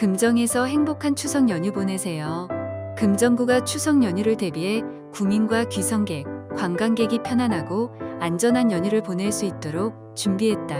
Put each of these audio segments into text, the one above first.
금정에서 행복한 추석 연휴 보내세요. 금정구가 추석 연휴를 대비해 구민과 귀성객, 관광객이 편안하고 안전한 연휴를 보낼 수 있도록 준비했다.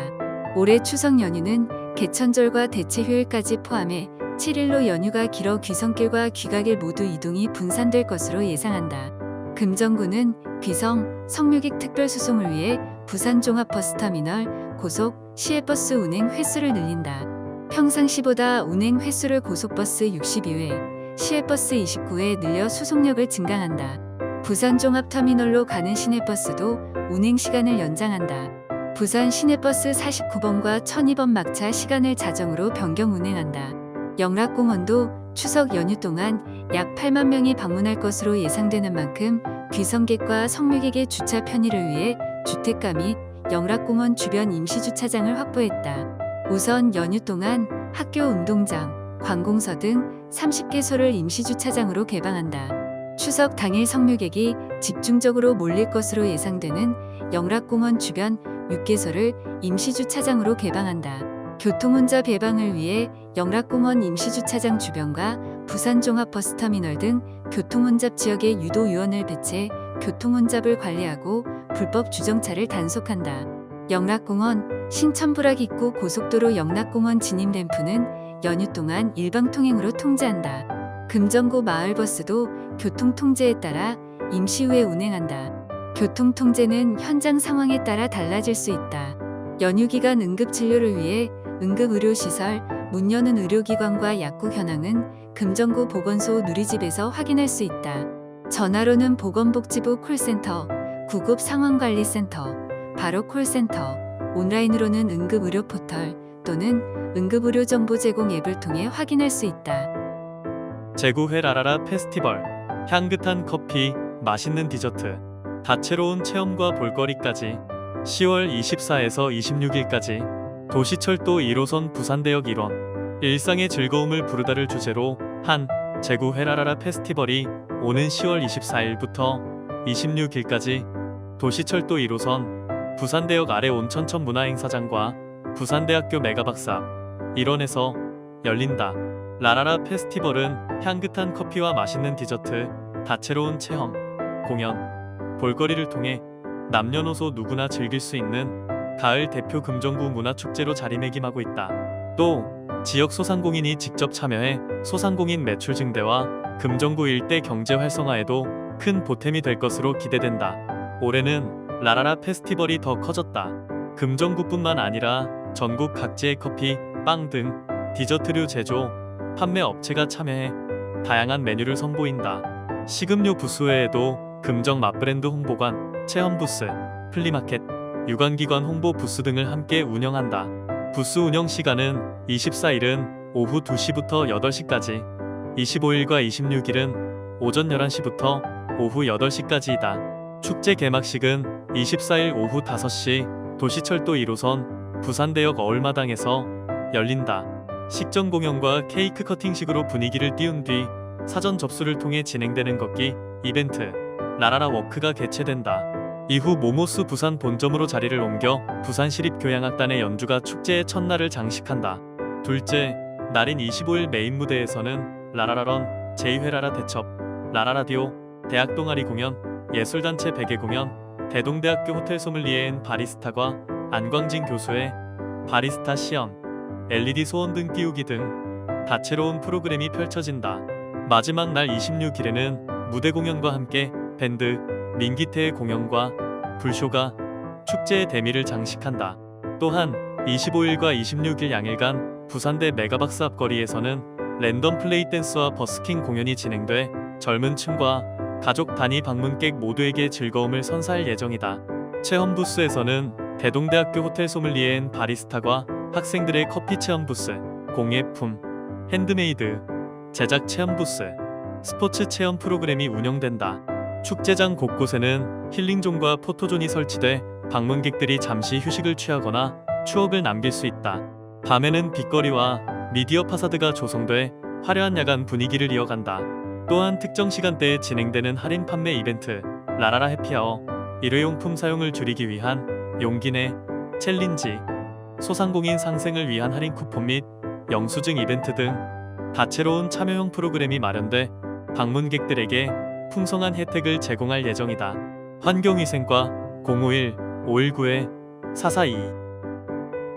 올해 추석 연휴는 개천절과 대체 휴일까지 포함해 7일로 연휴가 길어 귀성길과 귀가길 모두 이동이 분산될 것으로 예상한다. 금정구는 귀성, 성묘객 특별수송을 위해 부산종합버스터미널, 고속, 시외버스 운행 횟수를 늘린다. 평상시보다 운행 횟수를 고속버스 62회, 시외버스 29회 늘려 수송력을 증강한다. 부산종합터미널로 가는 시내버스도 운행 시간을 연장한다. 부산 시내버스 49번과 1002번 막차 시간을 자정으로 변경 운행한다. 영락공원도 추석 연휴 동안 약 8만 명이 방문할 것으로 예상되는 만큼 귀성객과 성묘객의 주차 편의를 위해 주택가 및 영락공원 주변 임시주차장을 확보했다. 우선 연휴 동안 학교 운동장, 관공서 등 30개소를 임시주차장으로 개방한다. 추석 당일 성묘객이 집중적으로 몰릴 것으로 예상되는 영락공원 주변 6개소를 임시주차장으로 개방한다. 교통혼잡 예방을 위해 영락공원 임시주차장 주변과 부산종합버스터미널 등 교통혼잡 지역에 유도요원을 배치해 교통혼잡을 관리하고 불법 주정차를 단속한다. 영락공원, 신천부락 입구 고속도로 영락공원 진입램프는 연휴 동안 일방통행으로 통제한다. 금정구 마을버스도 교통통제에 따라 임시후에 운행한다. 교통통제는 현장 상황에 따라 달라질 수 있다. 연휴 기간 응급진료를 위해 응급의료시설, 문 여는 의료기관과 약국 현황은 금정구 보건소 누리집에서 확인할 수 있다. 전화로는 보건복지부 콜센터, 구급상황관리센터, 바로 콜센터, 온라인으로는 응급의료 포털 또는 응급의료 정보 제공 앱을 통해 확인할 수 있다. 제구회 라라라 페스티벌, 향긋한 커피, 맛있는 디저트, 다채로운 체험과 볼거리까지 10월 24에서 26일까지 도시철도 1호선 부산대역 1원 일상의 즐거움을 부르다를 주제로 한 제구회 라라라 페스티벌이 오는 10월 24일부터 26일까지 도시철도 1호선 부산대역 아래 온천천 문화행사장과 부산대학교 메가박사 일원에서 열린다. 라라라 페스티벌은 향긋한 커피와 맛있는 디저트, 다채로운 체험, 공연, 볼거리를 통해 남녀노소 누구나 즐길 수 있는 가을 대표 금정구 문화축제로 자리매김하고 있다. 또 지역 소상공인이 직접 참여해 소상공인 매출 증대와 금정구 일대 경제 활성화에도 큰 보탬이 될 것으로 기대된다. 올해는 라라라 페스티벌이 더 커졌다. 금정구뿐만 아니라 전국 각지의 커피, 빵 등 디저트류 제조, 판매 업체가 참여해 다양한 메뉴를 선보인다. 식음료 부스 외에도 금정 맛브랜드 홍보관, 체험 부스, 플리마켓, 유관기관 홍보 부스 등을 함께 운영한다. 부스 운영 시간은 24일은 오후 2시부터 8시까지, 25일과 26일은 오전 11시부터 오후 8시까지이다. 축제 개막식은 24일 오후 5시 도시철도 1호선 부산대역 어울마당에서 열린다. 식전 공연과 케이크 커팅식으로 분위기를 띄운 뒤 사전 접수를 통해 진행되는 걷기 이벤트 라라라 워크가 개최된다. 이후 모모스 부산 본점으로 자리를 옮겨 부산시립교향악단의 연주가 축제의 첫날을 장식한다. 둘째 날인 25일 메인 무대에서는 라라라런, 제2회 라라 대첩, 라라라디오, 대학 동아리 공연, 예술단체 베개 공연, 대동대학교 호텔 소믈리에엔 바리스타과 안광진 교수의 바리스타 시연, LED 소원 등 띄우기 등 다채로운 프로그램이 펼쳐진다. 마지막 날 26일에는 무대 공연과 함께 밴드, 민기태의 공연과 불쇼가 축제의 대미를 장식한다. 또한 25일과 26일 양일간 부산대 메가박스 앞거리에서는 랜덤 플레이 댄스와 버스킹 공연이 진행돼 젊은 층과 가족 단위 방문객 모두에게 즐거움을 선사할 예정이다. 체험 부스에서는 대동대학교 호텔 소믈리에엔 바리스타과 학생들의 커피 체험 부스, 공예품, 핸드메이드, 제작 체험 부스, 스포츠 체험 프로그램이 운영된다. 축제장 곳곳에는 힐링존과 포토존이 설치돼 방문객들이 잠시 휴식을 취하거나 추억을 남길 수 있다. 밤에는 빛거리와 미디어 파사드가 조성돼 화려한 야간 분위기를 이어간다. 또한 특정 시간대에 진행되는 할인 판매 이벤트 라라라 해피아워, 일회용품 사용을 줄이기 위한 용기내 챌린지, 소상공인 상생을 위한 할인 쿠폰 및 영수증 이벤트 등 다채로운 참여형 프로그램이 마련돼 방문객들에게 풍성한 혜택을 제공할 예정이다. 환경위생과 051-519-442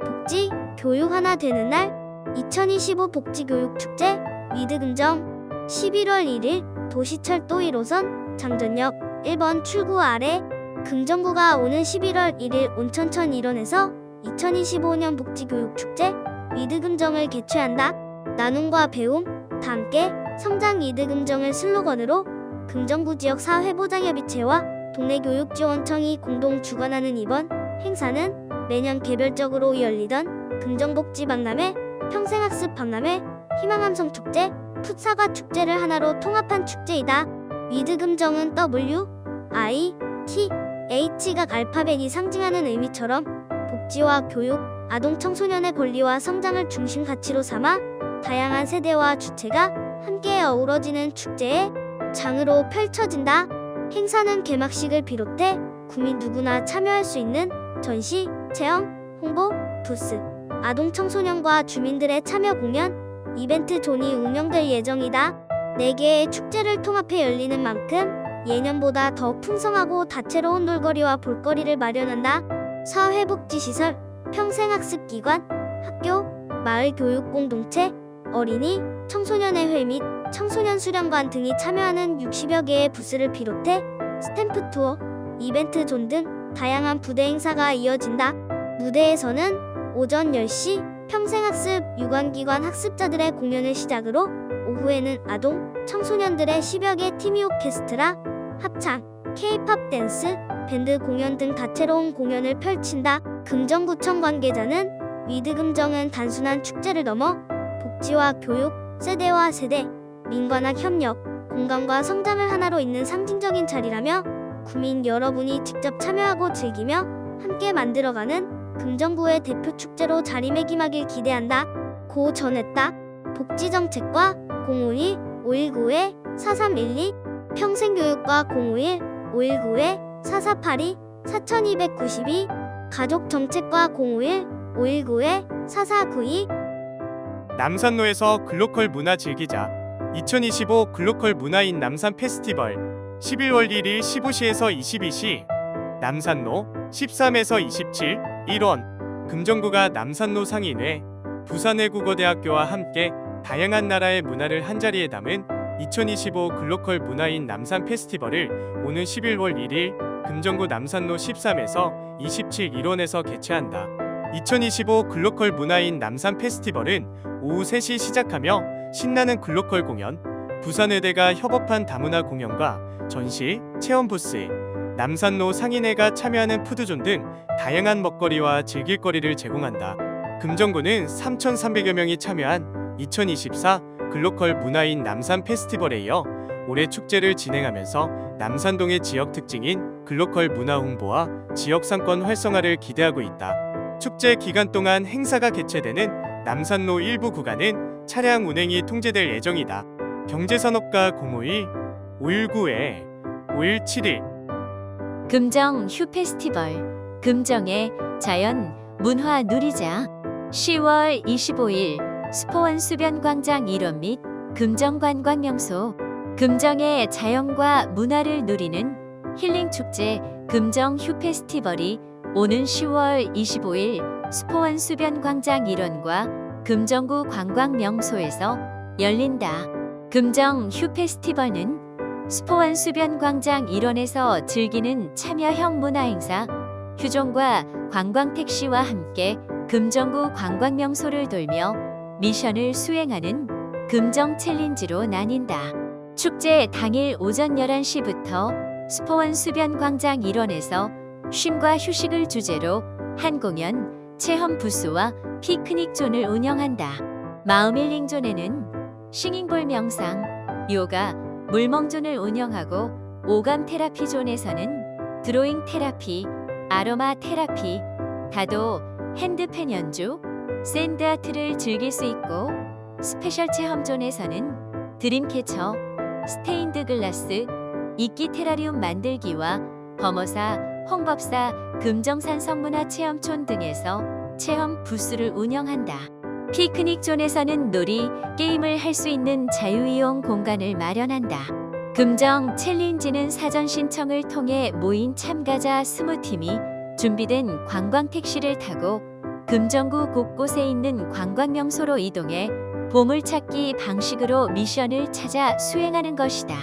복지, 교육 하나 되는 날 2025 복지교육축제 위드금정 11월 1일 도시철도 1호선 장전역 1번 출구 아래 금정구가 오는 11월 1일 온천천 일원에서 2025년 복지교육축제 위드금정을 개최한다. 나눔과 배움, 다 함께 성장 위드금정을 슬로건으로 금정구 지역 사회보장협의체와 동네교육지원청이 공동 주관하는 이번 행사는 매년 개별적으로 열리던 금정복지박람회, 평생학습박람회, 희망함성축제, 풋사과 축제를 하나로 통합한 축제이다. 위드금정은 W, I, T, H가 알파벳이 상징하는 의미처럼 복지와 교육, 아동 청소년의 권리와 성장을 중심 가치로 삼아 다양한 세대와 주체가 함께 어우러지는 축제의 장으로 펼쳐진다. 행사는 개막식을 비롯해 구민 누구나 참여할 수 있는 전시, 체험, 홍보, 부스, 아동 청소년과 주민들의 참여 공연, 이벤트 존이 운영될 예정이다. 4개의 축제를 통합해 열리는 만큼 예년보다 더 풍성하고 다채로운 놀거리와 볼거리를 마련한다. 사회복지시설, 평생학습기관, 학교, 마을교육공동체, 어린이, 청소년의회 및 청소년 수련관 등이 참여하는 60여 개의 부스를 비롯해 스탬프 투어, 이벤트 존 등 다양한 부대 행사가 이어진다. 무대에서는 오전 10시 평생학습 유관기관 학습자들의 공연을 시작으로 오후에는 아동, 청소년들의 10여 개 팀이 오케스트라, 합창, K-팝 댄스, 밴드 공연 등 다채로운 공연을 펼친다. 금정구청 관계자는 위드금정은 단순한 축제를 넘어 복지와 교육, 세대와 세대, 민관학 협력, 공감과 성장을 하나로 잇는 상징적인 자리라며 구민 여러분이 직접 참여하고 즐기며 함께 만들어가는 금정구의 대표 축제로 자리매김하길 기대한다. 고 전했다. 복지정책과 051-519-4312 평생교육과 051-519-4482 4292 가족정책과 051-519-4492 남산로에서 글로컬 문화 즐기자 2025 글로컬 문화인 남산 페스티벌 11월 1일 15시에서 22시 남산로 13에서 27 1원 금정구가 남산로 상인회 부산외국어대학교와 함께 다양한 나라의 문화를 한자리에 담은 2025 글로컬 문화인 남산 페스티벌을 오는 11월 1일 금정구 남산로 13에서 27 1원에서 개최한다. 2025 글로컬 문화인 남산 페스티벌은 오후 3시 시작하며 신나는 글로컬 공연, 부산외대가 협업한 다문화 공연과 전시, 체험 부스, 남산로 상인회가 참여하는 푸드존 등 다양한 먹거리와 즐길거리를 제공한다. 금정구는 3,300여 명이 참여한 2024 글로컬 문화인 남산 페스티벌에 이어 올해 축제를 진행하면서 남산동의 지역 특징인 글로컬 문화 홍보와 지역 상권 활성화를 기대하고 있다. 축제 기간 동안 행사가 개최되는 남산로 일부 구간은 차량 운행이 통제될 예정이다. 경제산업과 051-519-5171 금정 휴 페스티벌 금정의 자연 문화 누리자 10월 25일 수포원 수변광장 1원 및 금정 관광명소 금정의 자연과 문화를 누리는 힐링축제 금정 휴 페스티벌이 오는 10월 25일 수포원 수변광장 1원과 금정구 관광명소에서 열린다. 금정 휴 페스티벌은 수포원 수변광장 1원에서 즐기는 참여형 문화행사 휴종과 관광택시와 함께 금정구 관광명소를 돌며 미션을 수행하는 금정 챌린지로 나뉜다. 축제 당일 오전 11시부터 수포원 수변광장 1원에서 쉼과 휴식을 주제로 한 공연, 체험 부스와 피크닉 존을 운영한다. 마음 힐링 존에는 싱잉볼 명상, 요가, 물멍 존을 운영하고 오감 테라피 존에서는 드로잉 테라피, 아로마 테라피, 다도, 핸드펜 연주, 샌드 아트를 즐길 수 있고 스페셜 체험 존에서는 드림캐쳐, 스테인드 글라스, 이끼 테라리움 만들기와 범어사, 홍법사, 금정산 성문화 체험촌 등에서 체험 부스를 운영한다. 피크닉 존에서는 놀이, 게임을 할 수 있는 자유이용 공간을 마련한다. 금정 챌린지는 사전 신청을 통해 모인 참가자 20팀이 준비된 관광 택시를 타고 금정구 곳곳에 있는 관광 명소로 이동해 보물찾기 방식으로 미션을 찾아 수행하는 것이다.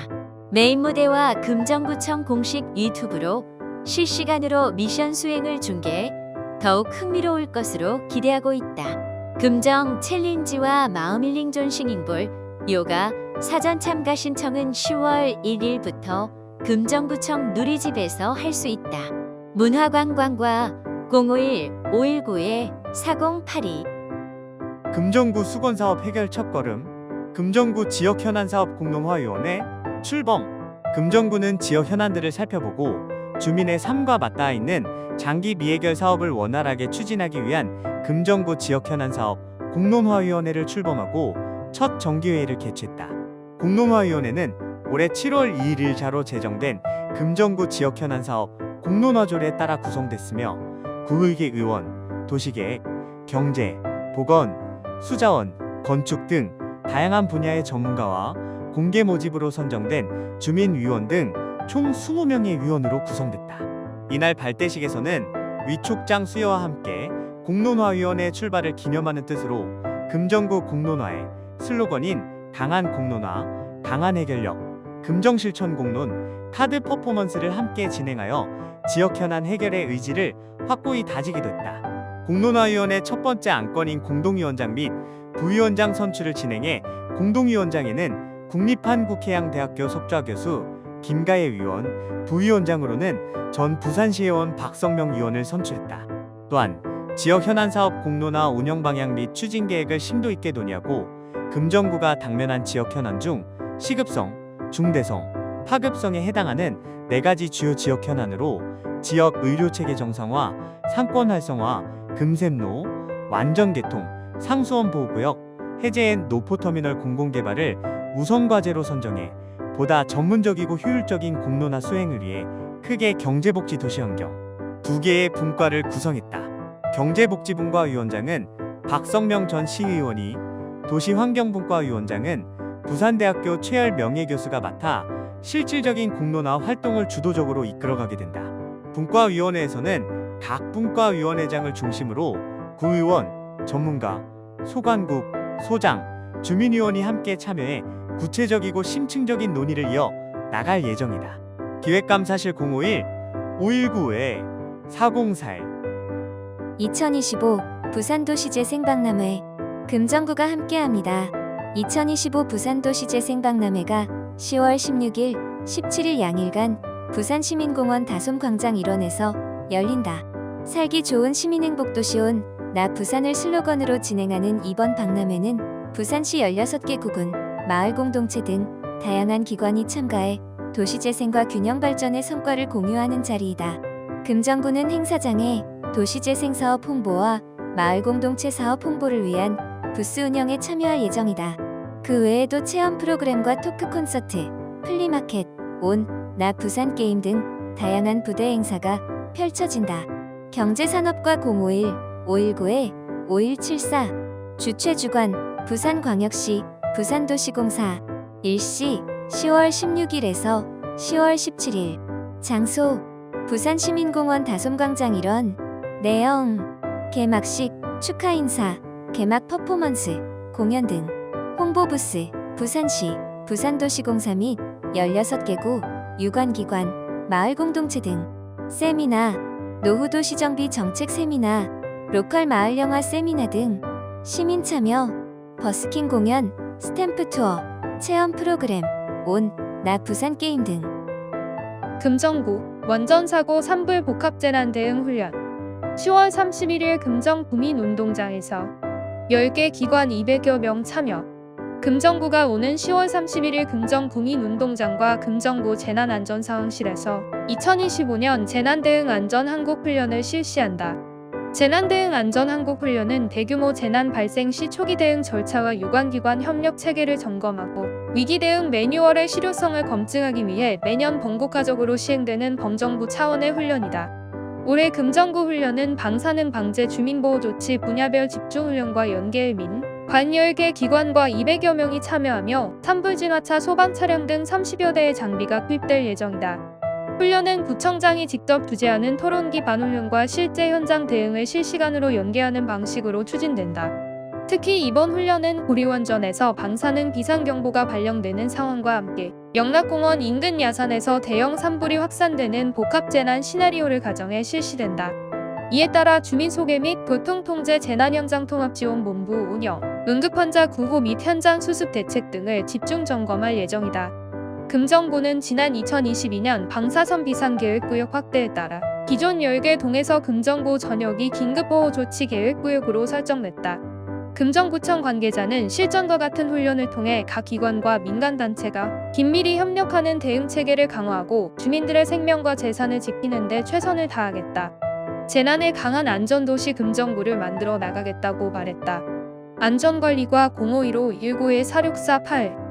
메인 무대와 금정구청 공식 유튜브로 실시간으로 미션 수행을 중계해 더욱 흥미로울 것으로 기대하고 있다. 금정 챌린지와 마음힐링존 싱잉볼, 요가, 사전 참가 신청은 10월 1일부터 금정구청 누리집에서 할 수 있다. 문화관광과 051-519-4082 금정구 수건사업 해결 첫걸음. 금정구 지역현안사업 공론화위원회 출범. 금정구는 지역 현안들을 살펴보고 주민의 삶과 맞닿아 있는 장기 미해결 사업을 원활하게 추진하기 위한 금정구 지역현안사업 공론화위원회를 출범하고 첫 정기회의를 개최했다. 공론화위원회는 올해 7월 2일 일자로 제정된 금정구 지역현안사업 공론화조례에 따라 구성됐으며 구의계 의원, 도시계획, 경제, 보건, 수자원, 건축 등 다양한 분야의 전문가와 공개 모집으로 선정된 주민위원 등 총 20명의 위원으로 구성됐다. 이날 발대식에서는 위촉장 수여와 함께 공론화위원회 출발을 기념하는 뜻으로 금정구 공론화의 슬로건인 강한 공론화, 강한 해결력, 금정실천 공론, 카드 퍼포먼스를 함께 진행하여 지역 현안 해결의 의지를 확고히 다지기도 했다. 공론화위원회 첫 번째 안건인 공동위원장 및 부위원장 선출을 진행해 공동위원장에는 국립한국해양대학교 석좌 교수 김가혜 위원, 부위원장으로는 전 부산시의원 박성명 위원을 선출했다. 또한 지역 현안 사업 공론화 운영 방향 및 추진 계획을 심도 있게 논의하고 금정구가 당면한 지역 현안 중 시급성, 중대성, 파급성에 해당하는 4가지 주요 지역 현안으로 지역 의료 체계 정상화, 상권 활성화, 금샘로, 완전 개통, 상수원 보호구역, 해제엔 노포터미널 공공개발을 우선 과제로 선정해 보다 전문적이고 효율적인 공론화 수행을 위해 크게 경제복지 도시환경 2개의 분과를 구성했다. 경제복지분과 위원장은 박성명 전 시의원이, 도시환경분과 위원장은 부산대학교 최열 명예교수가 맡아 실질적인 공론화 활동을 주도적으로 이끌어가게 된다. 분과위원회에서는 각 분과위원회장을 중심으로 구의원, 전문가, 소관국, 소장, 주민위원이 함께 참여해 구체적이고 심층적인 논의를 이어 나갈 예정이다. 기획감사실 051-519-4041 2025 부산도시재생박람회 금정구가 함께합니다. 2025 부산도시재생박람회가 10월 16일, 17일 양일간 부산시민공원 다솜광장 일원에서 열린다. 살기 좋은 시민행복도시온 나 부산을 슬로건으로 진행하는 이번 박람회는 부산시 16개 구군, 마을 공동체 등 다양한 기관이 참가해 도시재생과 균형발전의 성과를 공유하는 자리이다. 금정구는 행사장에 도시재생 사업 홍보와 마을 공동체 사업 홍보를 위한 부스 운영에 참여할 예정이다. 그 외에도 체험 프로그램과 토크 콘서트, 플리마켓, 나 부산 게임 등 다양한 부대 행사가 펼쳐진다. 경제산업과 051-519-5174 주최주관 부산광역시 부산도시공사 일시 10월 16일에서 10월 17일 장소 부산시민공원 다솜광장 일원 내용 개막식, 축하 인사, 개막 퍼포먼스, 공연 등 홍보 부스 부산시, 부산도시공사 및 16개구, 유관기관, 마을공동체 등 세미나, 노후도시정비 정책 세미나, 로컬 마을영화 세미나 등 시민 참여, 버스킹 공연, 스탬프 투어, 체험 프로그램, 나 부산 게임 등 금정구 원전사고 산불 복합재난 대응 훈련 10월 31일 금정 구민운동장에서 10개 기관 200여 명 참여. 금정구가 오는 10월 31일 금정 구민운동장과 금정구 재난안전상황실에서 2025년 재난대응 안전한국훈련을 실시한다. 재난대응 안전한국훈련은 대규모 재난 발생 시 초기 대응 절차와 유관기관 협력 체계를 점검하고 위기 대응 매뉴얼의 실효성을 검증하기 위해 매년 번복화적으로 시행되는 범정부 차원의 훈련이다. 올해 금정구 훈련은 방사능 방제 주민보호 조치 분야별 집중훈련과 연계해 민, 관 10개 기관과 200여 명이 참여하며 산불진화차 소방 차량 등 30여 대의 장비가 투입될 예정이다. 훈련은 구청장이 직접 주재하는 토론기 반훈련과 실제 현장 대응을 실시간으로 연계하는 방식으로 추진된다. 특히 이번 훈련은 구리원전에서 방사능 비상경보가 발령되는 상황과 함께 영락공원 인근 야산에서 대형 산불이 확산되는 복합재난 시나리오를 가정해 실시된다. 이에 따라 주민 소개 및 교통통제 재난현장통합지원본부 운영, 응급환자 구호 및 현장 수습 대책 등을 집중 점검할 예정이다. 금정구는 지난 2022년 방사선 비상계획구역 확대에 따라 기존 10개 동에서 금정구 전역이 긴급보호조치 계획구역으로 설정됐다. 금정구청 관계자는 실전과 같은 훈련을 통해 각 기관과 민간단체가 긴밀히 협력하는 대응체계를 강화하고 주민들의 생명과 재산을 지키는 데 최선을 다하겠다. 재난에 강한 안전도시 금정구를 만들어 나가겠다고 말했다. 안전관리과 0515-191-4648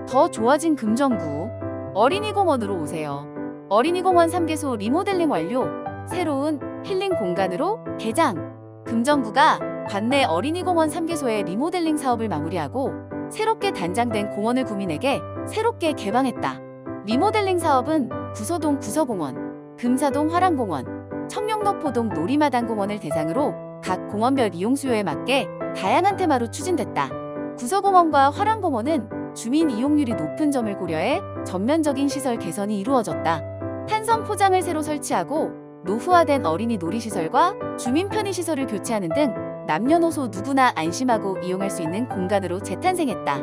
더 좋아진 금정구 어린이공원으로 오세요. 어린이공원 3개소 리모델링 완료. 새로운 힐링 공간으로 개장. 금정구가 관내 어린이공원 3개소의 리모델링 사업을 마무리하고 새롭게 단장된 공원을 구민에게 새롭게 개방했다. 리모델링 사업은 구서동 구서공원, 금사동 화랑공원, 청룡로포동 놀이마당공원을 대상으로 각 공원별 이용 수요에 맞게 다양한 테마로 추진됐다. 구서공원과 화랑공원은 주민 이용률이 높은 점을 고려해 전면적인 시설 개선이 이루어졌다. 탄성 포장을 새로 설치하고 노후화된 어린이 놀이시설과 주민 편의시설을 교체하는 등 남녀노소 누구나 안심하고 이용할 수 있는 공간으로 재탄생했다.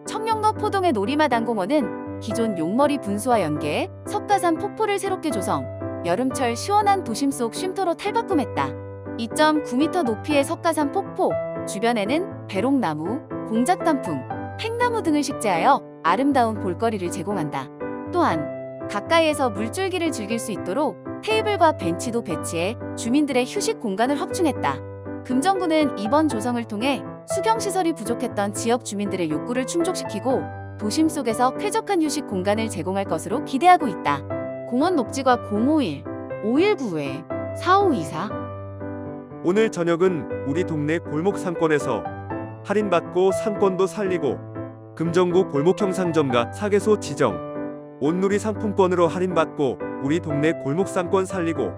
청룡로 포동의 놀이마당공원은 기존 용머리 분수와 연계해 석가산 폭포를 새롭게 조성, 여름철 시원한 도심 속 쉼터로 탈바꿈했다. 2.9m 높이의 석가산 폭포, 주변에는 배롱나무, 공작단풍, 팽나무 등을 식재하여 아름다운 볼거리를 제공한다. 또한 가까이에서 물줄기를 즐길 수 있도록 테이블과 벤치도 배치해 주민들의 휴식 공간을 확충했다. 금정구는 이번 조성을 통해 수경시설이 부족했던 지역 주민들의 욕구를 충족시키고 도심 속에서 쾌적한 휴식 공간을 제공할 것으로 기대하고 있다. 공원 녹지과 051-5195-4524 오늘 저녁은 우리 동네 골목 상권에서 할인받고 상권도 살리고 금정구 골목형 상점가 4개소 지정 온누리 상품권으로 할인받고 우리 동네 골목 상권 살리고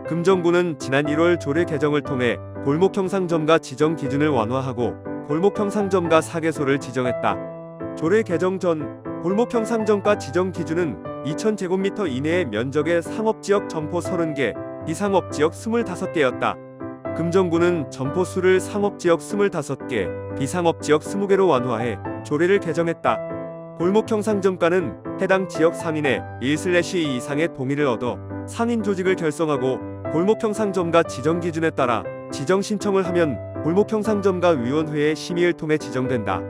금정구는 지난 1월 조례 개정을 통해 골목형 상점가 지정 기준을 완화하고 골목형 상점가 4개소를 지정했다. 조례 개정 전 골목형 상점가 지정 기준은 2000제곱미터 이내의 면적의 상업지역 점포 30개, 비상업지역 25개였다. 금정구는 점포 수를 상업지역 25개, 비상업지역 20개로 완화해 조례를 개정했다. 골목형 상점가는 해당 지역 상인의 1/2 이상의 동의를 얻어 상인 조직을 결성하고 골목형 상점가 지정 기준에 따라 지정 신청을 하면 골목형 상점가 위원회의 심의를 통해 지정된다.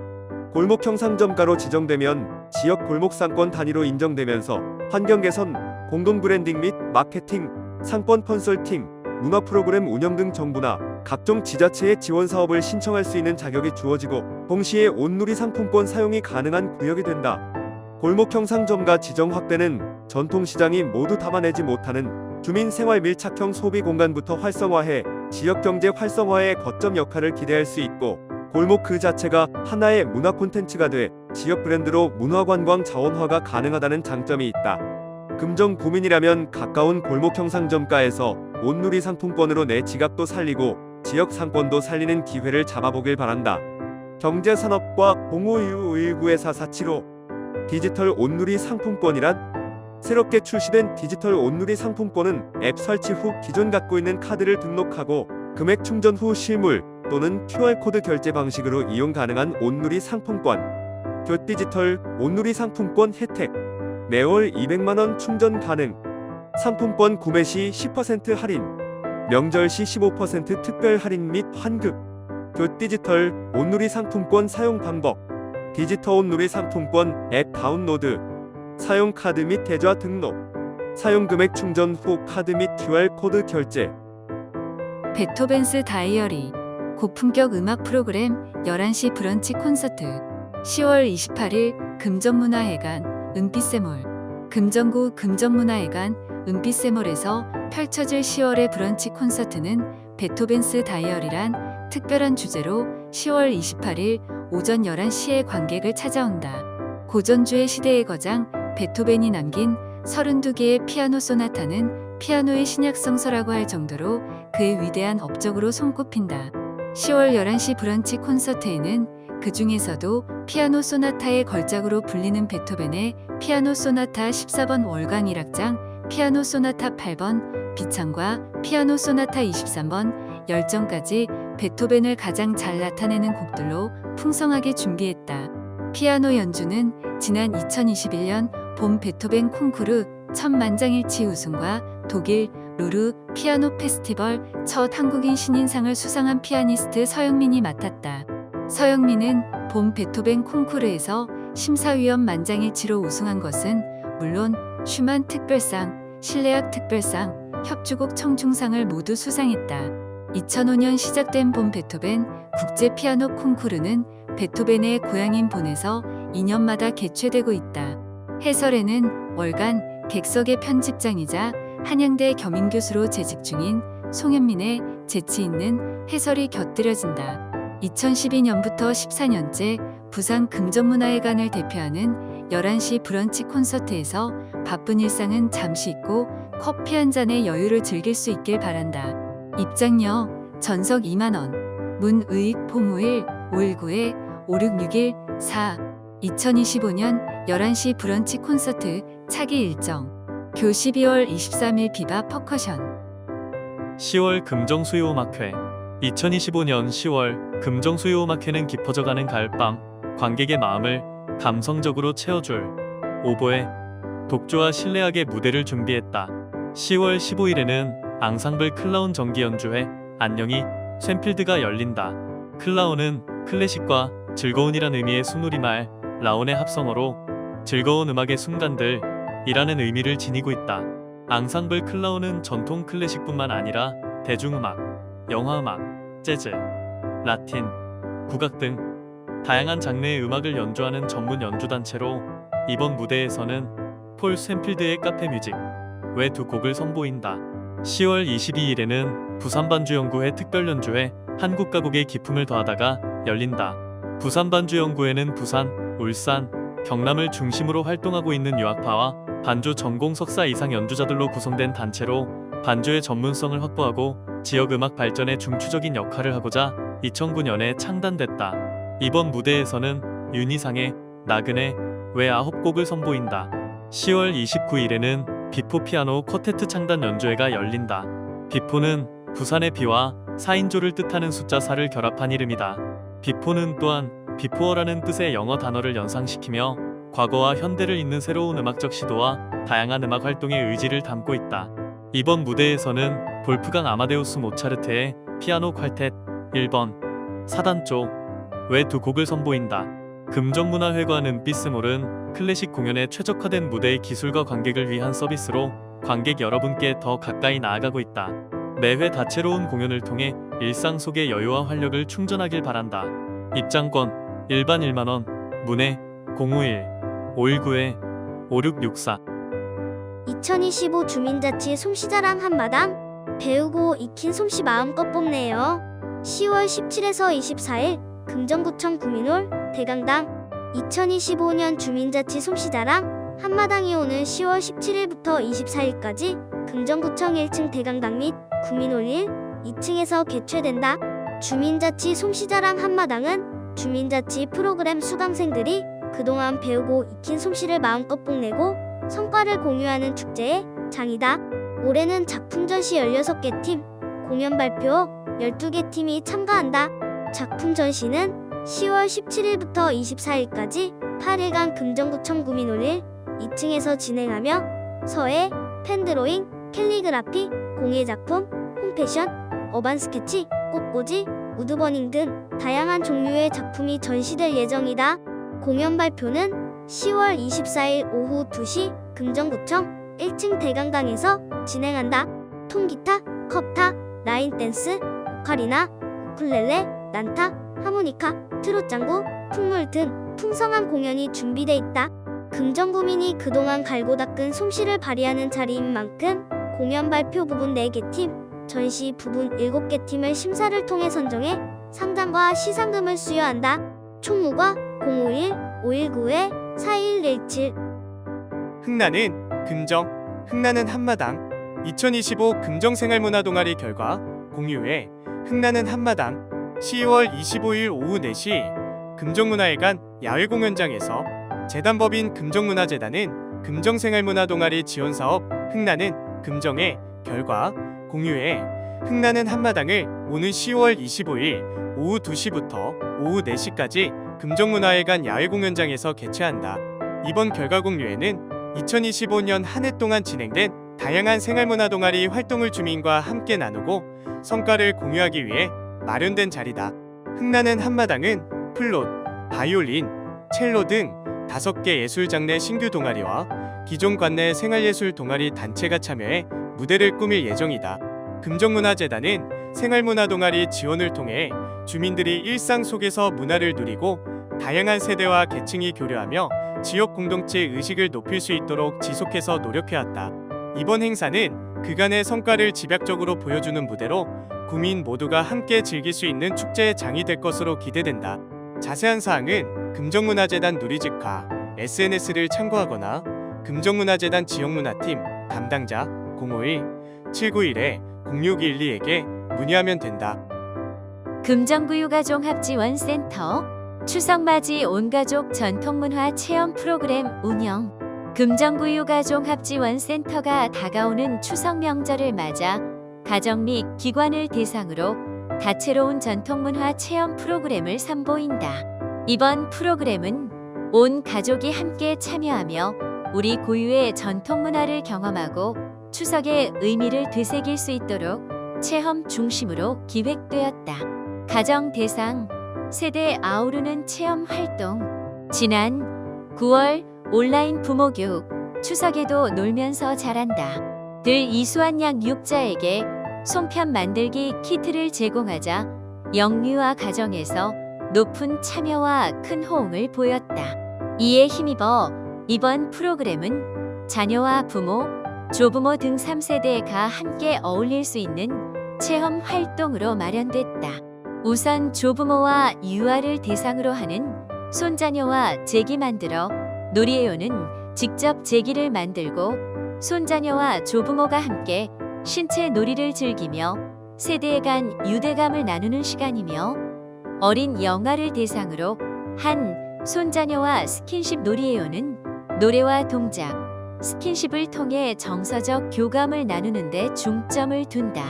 골목형 상점가로 지정되면 지역 골목 상권 단위로 인정되면서 환경 개선, 공동 브랜딩 및 마케팅, 상권 컨설팅, 문화 프로그램 운영 등 정부나 각종 지자체의 지원 사업을 신청할 수 있는 자격이 주어지고 동시에 온누리 상품권 사용이 가능한 구역이 된다. 골목형 상점가 지정 확대는 전통시장이 모두 담아내지 못하는 주민 생활 밀착형 소비 공간부터 활성화해 지역 경제 활성화의 거점 역할을 기대할 수 있고 골목 그 자체가 하나의 문화 콘텐츠가 돼 지역 브랜드로 문화관광 자원화가 가능하다는 장점이 있다. 금정구민이라면 가까운 골목형 상점가에서 온누리 상품권으로 내 지갑도 살리고 지역 상권도 살리는 기회를 잡아보길 바란다. 경제산업과 051519-4475 디지털 온누리 상품권이란 새롭게 출시된 디지털 온누리 상품권은 앱 설치 후 기존 갖고 있는 카드를 등록하고 금액 충전 후 실물 또는 QR코드 결제 방식으로 이용 가능한 온누리 상품권. 교디지털 온누리 상품권 혜택 매월 200만원 충전 가능. 상품권 구매 시 10% 할인, 명절 시 15% 특별 할인 및 환급. 교디지털 온누리 상품권 사용 방법. 디지털 온누리 상품권 앱 다운로드, 사용 카드 및 계좌 등록, 사용 금액 충전 후 카드 및 QR코드 결제. 베토벤스 다이어리 고품격 음악 프로그램 11시 브런치 콘서트 10월 28일 금정문화회관 은빛샘몰 금정구 금정문화회관 은빛새몰에서 펼쳐질 10월의 브런치 콘서트는 베토벤스 다이어리란 특별한 주제로 10월 28일 오전 11시에 관객을 찾아온다. 고전주의 시대의 거장 베토벤이 남긴 32개의 피아노 소나타는 피아노의 신약성서라고 할 정도로 그의 위대한 업적으로 손꼽힌다. 10월 11시 브런치 콘서트에는 그 중에서도 피아노 소나타의 걸작으로 불리는 베토벤의 피아노 소나타 14번 월광 1악장, 피아노 소나타 8번 비창과 피아노 소나타 23번 열정까지 베토벤을 가장 잘 나타내는 곡들로 풍성하게 준비했다. 피아노 연주는 지난 2021년 봄 베토벤 콩쿠르 천만장일치 우승과 독일 루르 피아노 페스티벌 첫 한국인 신인상을 수상한 피아니스트 서영민이 맡았다. 서영민은 봄 베토벤 콩쿠르에서 심사위원 만장일치로 우승한 것은 물론 슈만 특별상, 실내악 특별상, 협주곡 청중상을 모두 수상했다. 2005년 시작된 봄 베토벤 국제 피아노 콩쿠르는 베토벤의 고향인 본에서 2년마다 개최되고 있다. 해설에는 월간 객석의 편집장이자 한양대 겸임교수로 재직 중인 송현민의 재치 있는 해설이 곁들여진다. 2012년부터 14년째 부산 금정문화회관을 대표하는 11시 브런치 콘서트에서 바쁜 일상은 잠시 잊고 커피 한 잔의 여유를 즐길 수 있길 바란다. 입장료 전석 2만원, 문의익 포무일 519-5661-4 2025년 11시 브런치 콘서트 차기 일정 교 12월 23일 비바 퍼커션 10월 금정수요음악회 2025년 10월 금정수요음악회는 깊어져가는 가을밤 관객의 마음을 감성적으로 채워줄 오보에 독주와 실내악의 무대를 준비했다. 10월 15일에는 앙상블 클라운 정기 연주회 안녕히 쇤필드가 열린다. 클라운은 클래식과 즐거운이란 의미의 순우리말 라온의 합성어로 즐거운 음악의 순간들 이라는 의미를 지니고 있다. 앙상블 클라운은 전통 클래식뿐만 아니라 대중음악, 영화음악, 재즈, 라틴, 국악 등 다양한 장르의 음악을 연주하는 전문 연주단체로 이번 무대에서는 폴 쇤필드의 카페 뮤직 외 두 곡을 선보인다. 10월 22일에는 부산반주연구회 특별연주회 한국가곡의 기품을 더하다가 열린다. 부산반주연구회는 부산, 울산, 경남을 중심으로 활동하고 있는 유학파와 반주 전공 석사 이상 연주자들로 구성된 단체로 반주의 전문성을 확보하고 지역 음악 발전에 중추적인 역할을 하고자 2009년에 창단됐다. 이번 무대에서는 윤희상의 나그네 외 9곡을 선보인다. 10월 29일에는 비포 피아노 쿼테트 창단 연주회가 열린다. 비포는 부산의 비와 4인조를 뜻하는 숫자 4를 결합한 이름이다. 비포는 또한 비포어라는 뜻의 영어 단어를 연상시키며 과거와 현대를 잇는 새로운 음악적 시도와 다양한 음악 활동의 의지를 담고 있다. 이번 무대에서는 볼프강 아마데우스 모차르트의 피아노 퀄텟 1번 4단조 외 두 곡을 선보인다. 금정문화회관 은빛스몰은 클래식 공연에 최적화된 무대의 기술과 관객을 위한 서비스로 관객 여러분께 더 가까이 나아가고 있다. 매회 다채로운 공연을 통해 일상 속의 여유와 활력을 충전하길 바란다. 입장권 일반 1만원, 문의 051-519-5664 2025 주민자치 솜씨자랑 한마당 배우고 익힌 솜씨 마음껏 뽐내요. 10월 17에서 24일 금정구청 구민홀 대강당 2025년 주민자치 솜씨자랑 한마당이 오는 10월 17일부터 24일까지 금정구청 1층 대강당 및 구민홀 1, 2층에서 개최된다. 주민자치 솜씨자랑 한마당은 주민자치 프로그램 수강생들이 그동안 배우고 익힌 솜씨를 마음껏 뽐내고 성과를 공유하는 축제의 장이다. 올해는 작품 전시 16개 팀, 공연 발표 12개 팀이 참가한다. 작품 전시는 10월 17일부터 24일까지 8일간 금정구청 구민홀 1, 2층에서 진행하며 서예, 펜드로잉, 캘리그라피, 공예작품, 홈패션, 어반 스케치, 꽃꽂이, 우드버닝 등 다양한 종류의 작품이 전시될 예정이다. 공연 발표는 10월 24일 오후 2시 금정구청 1층 대강당에서 진행한다. 통기타, 컵타, 라인댄스, 오카리나, 우쿨렐레, 난타, 하모니카, 트롯장구, 풍물 등 풍성한 공연이 준비돼 있다. 금정구민이 그동안 갈고 닦은 솜씨를 발휘하는 자리인 만큼 공연 발표 부분 4개 팀, 전시 부분 7개 팀을 심사를 통해 선정해 상장과 시상금을 수여한다. 총무가 051-519-4117. 흥나는 금정, 흥나는 한마당 2025 금정생활문화동아리 결과 공유회 흥나는 한마당 12월 25일 오후 4시 금정문화회관 야외공연장에서 재단법인 금정문화재단은 금정생활문화동아리 지원사업 흥나는 금정의 결과 공유회 흥나는 한마당을 오는 10월 25일 오후 2시부터 오후 4시까지 금정문화회관 야외공연장에서 개최한다. 이번 결과 공유회는 2025년 한 해 동안 진행된 다양한 생활문화동아리 활동을 주민과 함께 나누고 성과를 공유하기 위해 마련된 자리다. 흥나는 한마당은 플룻, 바이올린, 첼로 등 5개 예술장르 신규 동아리와 기존 관내 생활예술 동아리 단체가 참여해 무대를 꾸밀 예정이다. 금정문화재단은 생활문화동아리 지원을 통해 주민들이 일상 속에서 문화를 누리고 다양한 세대와 계층이 교류하며 지역 공동체 의식을 높일 수 있도록 지속해서 노력해왔다. 이번 행사는 그간의 성과를 집약적으로 보여주는 무대로 구민 모두가 함께 즐길 수 있는 축제의 장이 될 것으로 기대된다. 자세한 사항은 금정문화재단 누리집과 SNS를 참고하거나 금정문화재단 지역문화팀 담당자 051-791-0612에게 문의하면 된다. 금정구유가종합지원센터 추석맞이 온가족 전통문화 체험 프로그램 운영. 금정구유가종합지원센터가 다가오는 추석 명절을 맞아 가정 및 기관을 대상으로 다채로운 전통문화 체험 프로그램을 선보인다. 이번 프로그램은 온 가족이 함께 참여하며 우리 고유의 전통문화를 경험하고 추석의 의미를 되새길 수 있도록 체험 중심으로 기획되었다. 가정 대상 세대 아우르는 체험 활동. 지난 9월 온라인 부모교육 추석에도 놀면서 자란다. 들 이수한 양 육자에게 송편 만들기 키트를 제공하자 영유아 가정에서 높은 참여와 큰 호응을 보였다. 이에 힘입어 이번 프로그램은 자녀와 부모, 조부모 등 3세대가 함께 어울릴 수 있는 체험 활동으로 마련됐다. 우선 조부모와 유아를 대상으로 하는 손자녀와 제기 만들어 놀이에요는 직접 제기를 만들고 손자녀와 조부모가 함께 신체 놀이를 즐기며 세대 간 유대감을 나누는 시간이며 어린 영아를 대상으로 한 손자녀와 스킨십 놀이에요는 노래와 동작, 스킨십을 통해 정서적 교감을 나누는 데 중점을 둔다.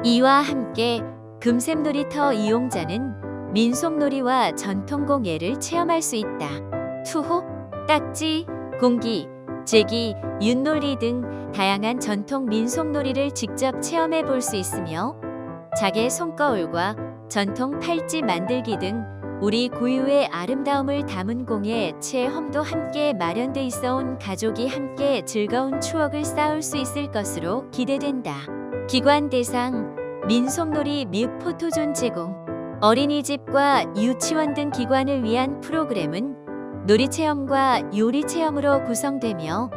이와 함께 금샘 놀이터 이용자는 민속놀이와 전통공예를 체험할 수 있다. 투호, 딱지, 공기, 제기, 윷놀이 등 다양한 전통 민속놀이를 직접 체험해 볼 수 있으며 자개 손거울과 전통 팔찌 만들기 등 우리 고유의 아름다움을 담은 공예 체험도 함께 마련돼 있어온 가족이 함께 즐거운 추억을 쌓을 수 있을 것으로 기대된다. 기관 대상 민속놀이 및 포토존 제공. 어린이집과 유치원 등 기관을 위한 프로그램은 놀이체험과 요리체험으로 구성되며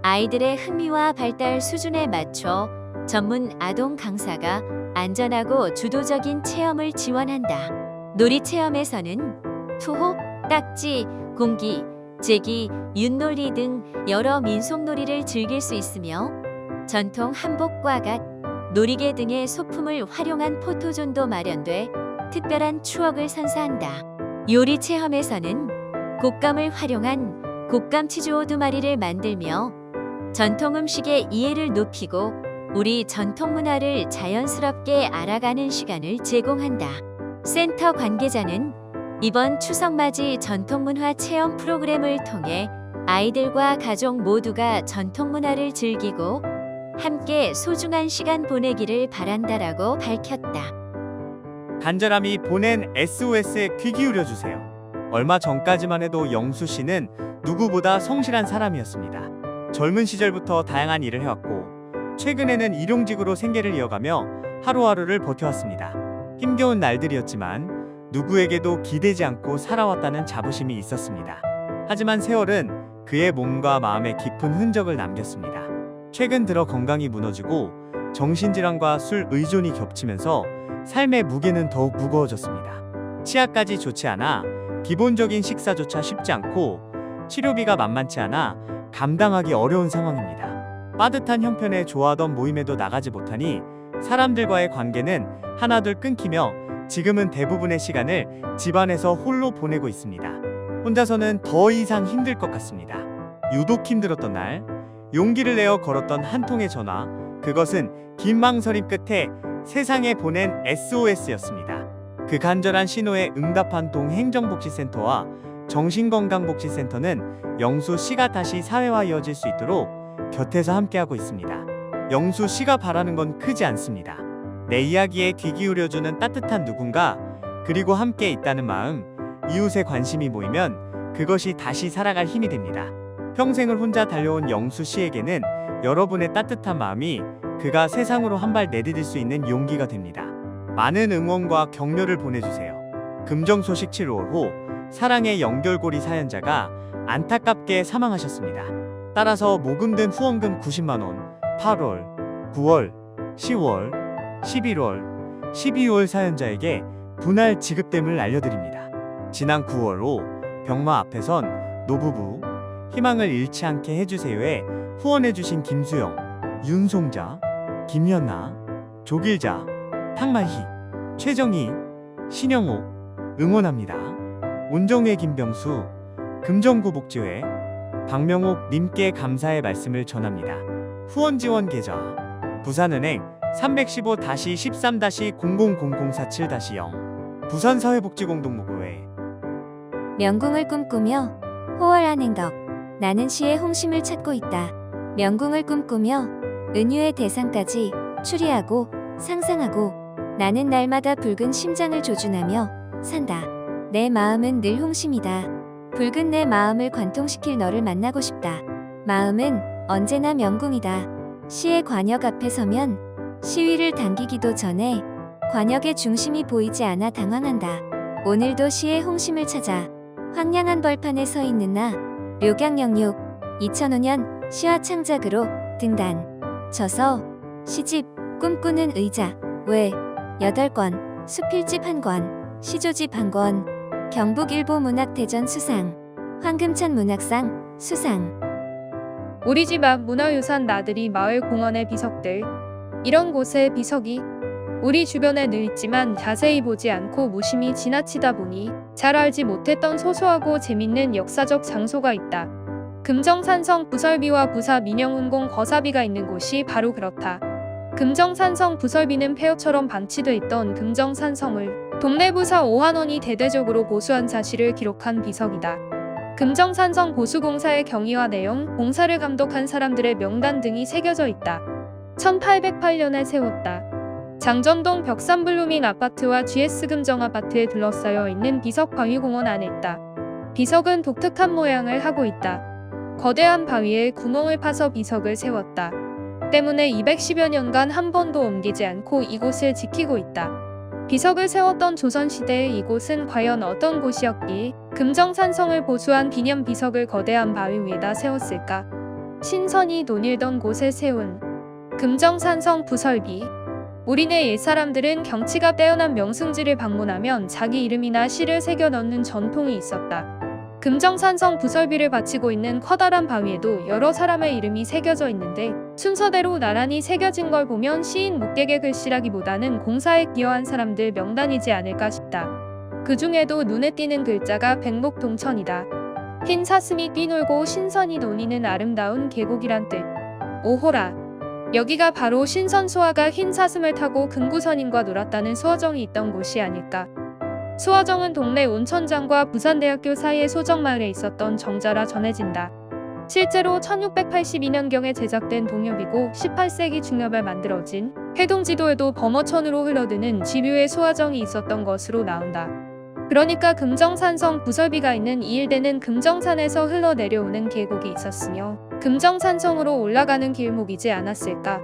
아이들의 흥미와 발달 수준에 맞춰 전문 아동 강사가 안전하고 주도적인 체험을 지원한다. 놀이체험에서는 투호, 딱지, 공기, 제기, 윷놀이 등 여러 민속놀이를 즐길 수 있으며 전통 한복과 갓, 놀이개 등의 소품을 활용한 포토존도 마련돼 특별한 추억을 선사한다. 요리 체험에서는 곶감을 활용한 곶감 치즈오 2마리를 만들며 전통 음식의 이해를 높이고 우리 전통 문화를 자연스럽게 알아가는 시간을 제공한다. 센터 관계자는 이번 추석맞이 전통문화 체험 프로그램을 통해 아이들과 가족 모두가 전통문화를 즐기고 함께 소중한 시간 보내기를 바란다라고 밝혔다. 간절함이 보낸 SOS에 귀 기울여 주세요. 얼마 전까지만 해도 영수 씨는 누구보다 성실한 사람이었습니다. 젊은 시절부터 다양한 일을 해왔고 최근에는 일용직으로 생계를 이어가며 하루하루를 버텨왔습니다. 힘겨운 날들이었지만 누구에게도 기대지 않고 살아왔다는 자부심이 있었습니다. 하지만 세월은 그의 몸과 마음에 깊은 흔적을 남겼습니다. 최근 들어 건강이 무너지고 정신질환과 술 의존이 겹치면서 삶의 무게는 더욱 무거워졌습니다. 치아까지 좋지 않아 기본적인 식사조차 쉽지 않고 치료비가 만만치 않아 감당하기 어려운 상황입니다. 빠듯한 형편에 좋아하던 모임에도 나가지 못하니 사람들과의 관계는 하나둘 끊기며 지금은 대부분의 시간을 집안에서 홀로 보내고 있습니다. 혼자서는 더 이상 힘들 것 같습니다. 유독 힘들었던 날, 용기를 내어 걸었던 한 통의 전화, 그것은 긴 망설임 끝에 세상에 보낸 SOS였습니다. 그 간절한 신호에 응답한 동행정복지센터와 정신건강복지센터는 영수 씨가 다시 사회와 이어질 수 있도록 곁에서 함께하고 있습니다. 영수 씨가 바라는 건 크지 않습니다. 내 이야기에 귀 기울여주는 따뜻한 누군가, 그리고 함께 있다는 마음, 이웃의 관심이 모이면 그것이 다시 살아갈 힘이 됩니다. 평생을 혼자 달려온 영수 씨에게는 여러분의 따뜻한 마음이 그가 세상으로 한 발 내디딜 수 있는 용기가 됩니다. 많은 응원과 격려를 보내주세요. 금정 소식 7월 호 사랑의 연결고리 사연자가 안타깝게 사망하셨습니다. 따라서 모금된 후원금 90만원, 8월, 9월, 10월, 11월, 12월 사연자에게 분할 지급됨을 알려드립니다. 지난 9월 호 병마 앞에선 노부부 희망을 잃지 않게 해주세요에 후원해주신 김수영, 윤송자, 김연아, 조길자, 탕마희, 최정희, 신영호 응원합니다. 온정회 김병수, 금정구 복지회, 박명옥 님께 감사의 말씀을 전합니다. 후원 지원 계좌 부산은행 315-13-000047-0 부산사회복지공동모금회. 명궁을 꿈꾸며 호월한 행덕. 나는 시의 홍심을 찾고 있다. 명궁을 꿈꾸며 은유의 대상까지 추리하고 상상하고 나는 날마다 붉은 심장을 조준하며 산다. 내 마음은 늘 홍심이다. 붉은 내 마음을 관통시킬 너를 만나고 싶다. 마음은 언제나 명궁이다. 시의 관역 앞에 서면 시위를 당기기도 전에 관역의 중심이 보이지 않아 당황한다. 오늘도 시의 홍심을 찾아 황량한 벌판에 서 있는 나 묘강영육 2005년 시와 창작으로 등단. 저서 시집 꿈꾸는 의자 외 8권, 수필집 1권, 시조집 1권, 경북일보 문학대전 수상, 황금찬 문학상 수상. 우리 집 앞 문화유산 나들이 마을 공원의 비석들. 이런 곳에 비석이 우리 주변에 늘 있지만 자세히 보지 않고 무심히 지나치다 보니 잘 알지 못했던 소소하고 재밌는 역사적 장소가 있다. 금정산성 부설비와 부사 민영운공 거사비가 있는 곳이 바로 그렇다. 금정산성 부설비는 폐허처럼 방치돼 있던 금정산성을 동네 부사 오한원이 대대적으로 보수한 사실을 기록한 비석이다. 금정산성 보수공사의 경위와 내용, 공사를 감독한 사람들의 명단 등이 새겨져 있다. 1808년에 세웠다. 장전동 벽산블루밍 아파트와 GS 금정 아파트에 둘러싸여 있는 비석 바위공원 안에 있다. 비석은 독특한 모양을 하고 있다. 거대한 바위에 구멍을 파서 비석을 세웠다. 때문에 210여 년간 한 번도 옮기지 않고 이곳을 지키고 있다. 비석을 세웠던 조선시대의 이곳은 과연 어떤 곳이었기에 금정산성을 보수한 기념 비석을 거대한 바위 위에다 세웠을까? 신선이 논일던 곳에 세운 금정산성 부설비. 우리네 옛사람들은 경치가 뛰어난 명승지를 방문하면 자기 이름이나 시를 새겨 넣는 전통이 있었다. 금정산성 부설비를 바치고 있는 커다란 바위에도 여러 사람의 이름이 새겨져 있는데 순서대로 나란히 새겨진 걸 보면 시인 묵객의 글씨라기보다는 공사에 기여한 사람들 명단이지 않을까 싶다. 그 중에도 눈에 띄는 글자가 백목동천이다. 흰 사슴이 뛰놀고 신선이 논이는 아름다운 계곡이란 뜻. 오호라. 여기가 바로 신선수화가 흰 사슴을 타고 금구선인과 놀았다는 수어정이 있던 곳이 아닐까. 수어정은 동네 온천장과 부산대학교 사이의 소정마을에 있었던 정자라 전해진다. 실제로 1682년경에 제작된 동엽이고 18세기 중엽에 만들어진 회동지도에도 범어천으로 흘러드는 지류의 수화정이 있었던 것으로 나온다. 그러니까 금정산성 부설비가 있는 이 일대는 금정산에서 흘러내려오는 계곡이 있었으며 금정산성으로 올라가는 길목이지 않았을까.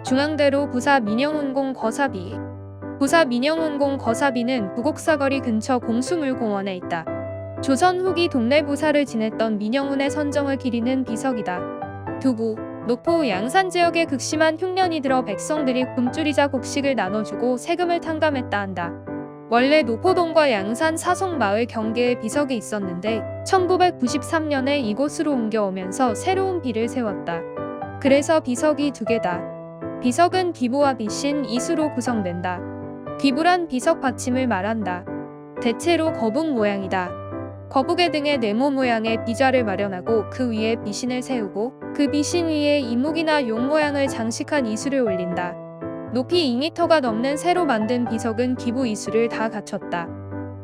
중앙대로 부사 민영운공 거사비. 부사 민영운공 거사비는 부곡사거리 근처 공수물공원에 있다. 조선 후기 동래부사를 지냈던 민영훈의 선정을 기리는 비석이다. 두부, 노포, 양산 지역에 극심한 흉년이 들어 백성들이 굶주리자 곡식을 나눠주고 세금을 탕감했다 한다. 원래 노포동과 양산 사송마을 경계에 비석이 있었는데 1993년에 이곳으로 옮겨오면서 새로운 비를 세웠다. 그래서 비석이 두 개다. 비석은 기부와 비신, 이수로 구성된다. 기부란 비석 받침을 말한다. 대체로 거북 모양이다. 거북의 등에 네모 모양의 비좌를 마련하고 그 위에 비신을 세우고 그 비신 위에 이목이나 용 모양을 장식한 이수를 올린다. 높이 2m가 넘는 새로 만든 비석은 기부 이수를 다 갖췄다.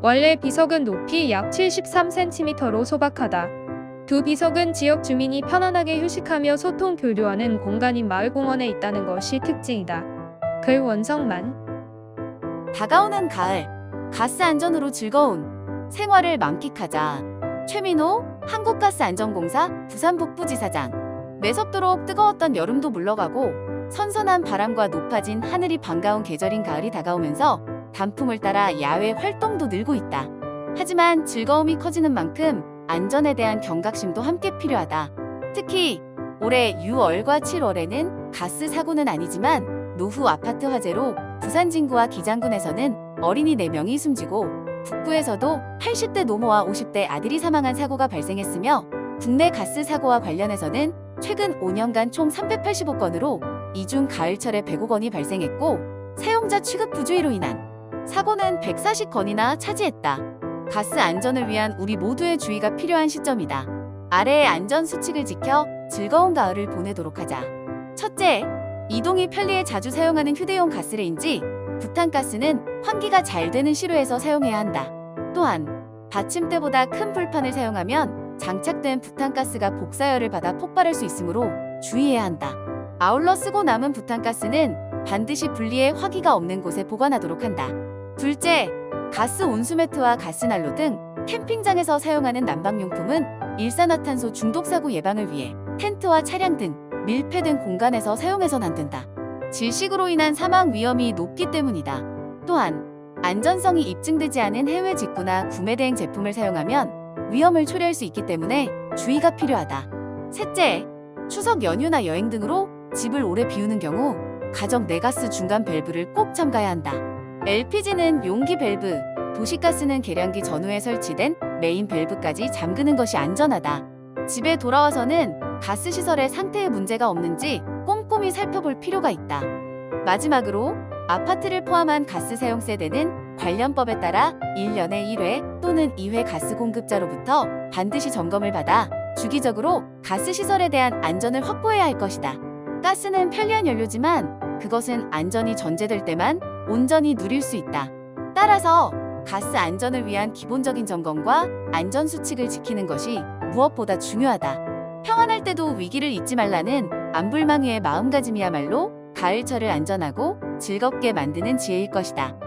원래 비석은 높이 약 73cm로 소박하다. 두 비석은 지역 주민이 편안하게 휴식하며 소통 교류하는 공간인 마을공원에 있다는 것이 특징이다. 글 원성만. 다가오는 가을, 가스 안전으로 즐거운 생활을 만끽하자. 최민호 한국가스안전공사 부산북부지사장. 매섭도록 뜨거웠던 여름도 물러가고 선선한 바람과 높아진 하늘이 반가운 계절인 가을이 다가오면서 단풍을 따라 야외 활동도 늘고 있다. 하지만 즐거움이 커지는 만큼 안전에 대한 경각심도 함께 필요하다. 특히 올해 6월과 7월에는 가스 사고는 아니지만 노후 아파트 화재로 부산 진구와 기장군에서는 어린이 4명이 숨지고 북부에서도 80대 노모와 50대 아들이 사망한 사고가 발생했으며 국내 가스 사고와 관련해서는 최근 5년간 총 385건으로 이 중 가을철에 105건이 발생했고 사용자 취급 부주의로 인한 사고는 140건이나 차지했다. 가스 안전을 위한 우리 모두의 주의가 필요한 시점이다. 아래의 안전 수칙을 지켜 즐거운 가을을 보내도록 하자. 첫째, 이동이 편리해 자주 사용하는 휴대용 가스레인지, 부탄가스는 환기가 잘 되는 시루에서 사용해야 한다. 또한 받침대보다 큰 불판을 사용하면 장착된 부탄가스가 복사열을 받아 폭발할 수 있으므로 주의해야 한다. 아울러 쓰고 남은 부탄가스는 반드시 분리해 화기가 없는 곳에 보관하도록 한다. 둘째, 가스 온수매트와 가스난로 등 캠핑장에서 사용하는 난방용품은 일산화탄소 중독 사고 예방을 위해 텐트와 차량 등 밀폐된 공간에서 사용해선 안 된다. 질식으로 인한 사망 위험이 높기 때문이다. 또한 안전성이 입증되지 않은 해외 직구나 구매 대행 제품을 사용하면 위험을 초래할 수 있기 때문에 주의가 필요하다. 셋째, 추석 연휴나 여행 등으로 집을 오래 비우는 경우 가정 내가스 중간 밸브를 꼭 첨가해야 한다. LPG는 용기 밸브, 도시가스는 계량기 전후에 설치된 메인 밸브까지 잠그는 것이 안전하다. 집에 돌아와서는 가스 시설의 상태에 문제가 없는지 꼼꼼히 살펴볼 필요가 있다. 마지막으로 아파트를 포함한 가스 사용 세대는 관련법에 따라 1년에 1회 또는 2회 가스 공급자로부터 반드시 점검을 받아 주기적으로 가스 시설에 대한 안전을 확보해야 할 것이다. 가스는 편리한 연료지만 그것은 안전이 전제될 때만 온전히 누릴 수 있다. 따라서 가스 안전을 위한 기본적인 점검과 안전 수칙을 지키는 것이 무엇보다 중요하다. 평안할 때도 위기를 잊지 말라는 안불망이의 마음가짐이야말로 가을철을 안전하고 즐겁게 만드는 지혜일 것이다.